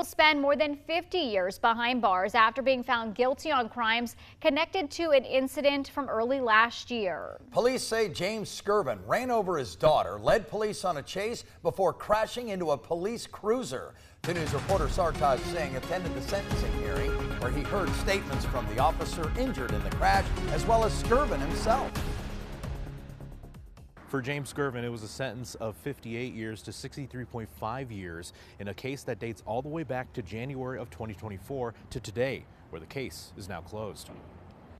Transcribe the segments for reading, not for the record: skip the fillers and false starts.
will spend more than 50 years behind bars after being found guilty on crimes connected to an incident from early last year. Police say James Skirvin ran over his daughter, led police on a chase before crashing into a police cruiser. 2 News reporter Sartaj Singh attended the sentencing hearing where he heard statements from the officer injured in the crash as well as Skirvin himself. For James Skirvin, it was a sentence of 58 years to 63.5 years in a case that dates all the way back to January of 2024 to today, where the case is now closed.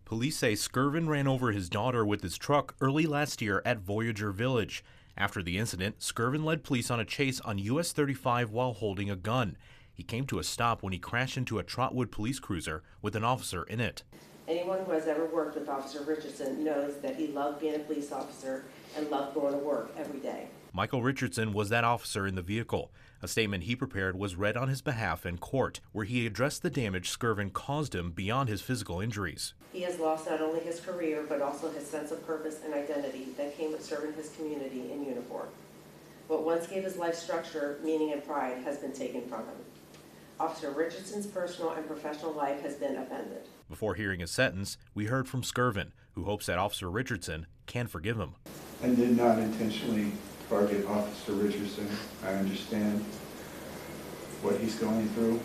Police say Skirvin ran over his daughter with his truck early last year at Voyager Village. After the incident, Skirvin led police on a chase on US 35 while holding a gun. He came to a stop when he crashed into a Trotwood police cruiser with an officer in it. Anyone who has ever worked with Officer Richardson knows that he loved being a police officer and loved going to work every day. Michael Richardson was that officer in the vehicle. A statement he prepared was read on his behalf in court, where he addressed the damage Skirvin caused him beyond his physical injuries. He has lost not only his career, but also his sense of purpose and identity that came with serving his community in uniform. What once gave his life structure, meaning, and pride has been taken from him. Officer Richardson's personal and professional life has been upended. Before hearing his sentence, we heard from Skirvin, who hopes that Officer Richardson can forgive him. I did not intentionally target Officer Richardson. I understand what he's going through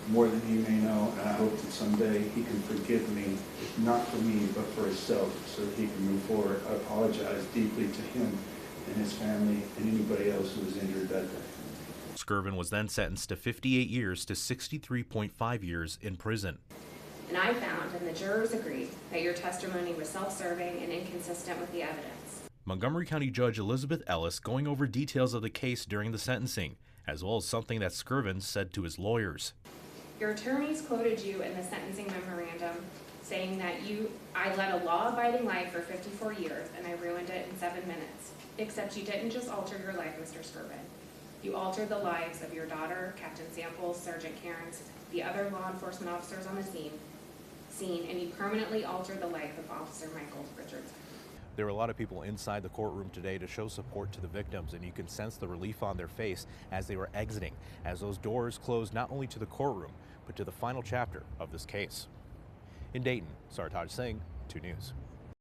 more than he may know, and I hope that someday he can forgive me, not for me, but for himself, so that he can move forward. I apologize deeply to him and his family and anybody else who was injured that day. Skirvin was then sentenced to 58 years to 63.5 years in prison. And I found, and the jurors agreed, that your testimony was self-serving and inconsistent with the evidence. Montgomery County Judge Elizabeth Ellis going over details of the case during the sentencing, as well as something that Skirvin said to his lawyers. Your attorneys quoted you in the sentencing memorandum saying that I led a law-abiding life for 54 years and I ruined it in 7 minutes. Except you didn't just alter your life, Mr. Skirvin. You altered the lives of your daughter, Captain Samples, Sergeant Cairns, the other law enforcement officers on the scene, and you permanently altered the life of Officer Michael Richardson. There were a lot of people inside the courtroom today to show support to the victims, and you can sense the relief on their face as they were exiting, as those doors closed not only to the courtroom, but to the final chapter of this case. In Dayton, Sartaj Singh, 2 News.